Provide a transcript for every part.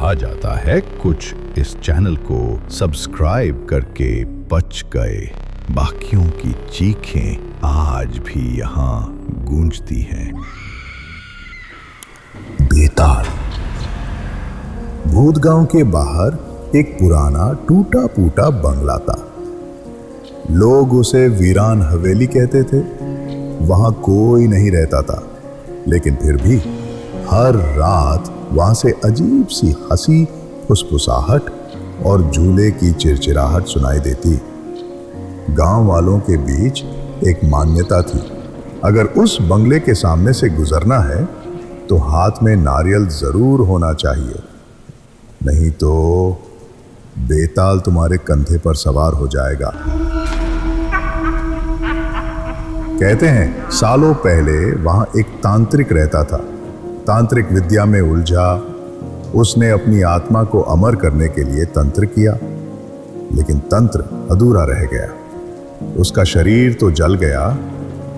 कहा जाता है कुछ इस चैनल को सब्सक्राइब करके बच गए, बाकियों की चीखें आज भी यहाँ गूंजती हैं। बेताल। भूतगांव के बाहर एक पुराना टूटा फूटा बंगला था। लोग उसे वीरान हवेली कहते थे। वहां कोई नहीं रहता था, लेकिन फिर भी हर रात वहां से अजीब सी हंसी, फुसफुसाहट और झूले की चिरचिराहट सुनाई देती। गांव वालों के बीच एक मान्यता थी, अगर उस बंगले के सामने से गुजरना है तो हाथ में नारियल जरूर होना चाहिए, नहीं तो बेताल तुम्हारे कंधे पर सवार हो जाएगा। कहते हैं सालों पहले वहां एक तांत्रिक रहता था। तांत्रिक विद्या में उलझा उसने अपनी आत्मा को अमर करने के लिए तंत्र किया, लेकिन तंत्र अधूरा रह गया। उसका शरीर तो जल गया,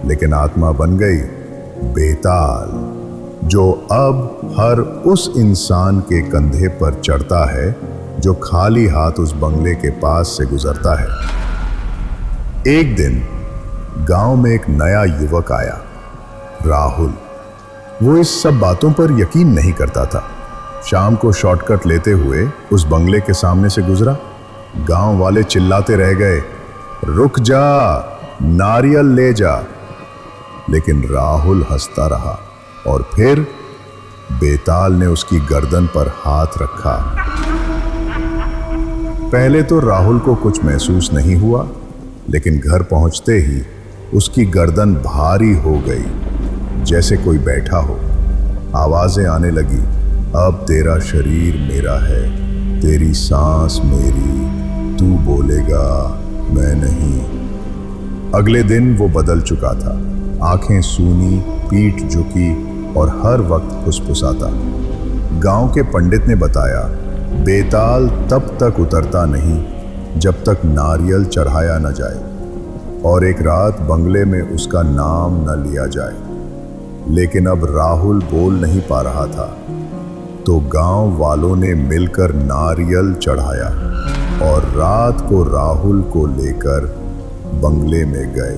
लेकिन आत्मा बन गई बेताल, जो अब हर उस इंसान के कंधे पर चढ़ता है जो खाली हाथ उस बंगले के पास से गुजरता है। एक दिन गांव में एक नया युवक आया, राहुल। वो इस सब बातों पर यकीन नहीं करता था। शाम को शॉर्टकट लेते हुए उस बंगले के सामने से गुजरा। गांव वाले चिल्लाते रह गए, रुक जा, नारियल ले जा। लेकिन राहुल हंसता रहा और फिर बेताल ने उसकी गर्दन पर हाथ रखा। पहले तो राहुल को कुछ महसूस नहीं हुआ, लेकिन घर पहुंचते ही उसकी गर्दन भारी हो गई, जैसे कोई बैठा हो। आवाजें आने लगी, अब तेरा शरीर मेरा है, तेरी सांस मेरी, तू बोलेगा मैं नहीं। अगले दिन वो बदल चुका था। आंखें सूनी, पीठ झुकी और हर वक्त फुसफुसाता। गांव के पंडित ने बताया, बेताल तब तक उतरता नहीं जब तक नारियल चढ़ाया न जाए और एक रात बंगले में उसका नाम न लिया जाए। लेकिन अब राहुल बोल नहीं पा रहा था, तो गांव वालों ने मिलकर नारियल चढ़ाया और रात को राहुल को लेकर बंगले में गए।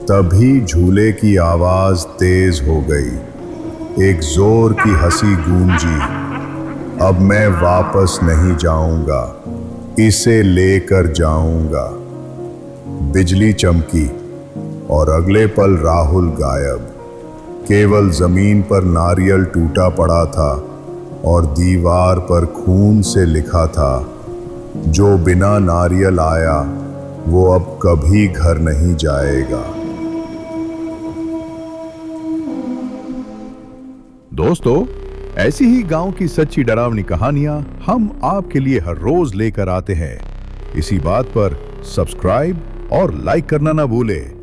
तभी झूले की आवाज तेज हो गई, एक जोर की हंसी गूंजी, अब मैं वापस नहीं जाऊंगा, इसे लेकर जाऊंगा। बिजली चमकी और अगले पल राहुल गायब। केवल जमीन पर नारियल टूटा पड़ा था और दीवार पर खून से लिखा था, जो बिना नारियल आया वो अब कभी घर नहीं जाएगा। दोस्तों, ऐसी ही गांव की सच्ची डरावनी कहानियां हम आपके लिए हर रोज लेकर आते हैं। इसी बात पर सब्सक्राइब और लाइक करना ना भूलें।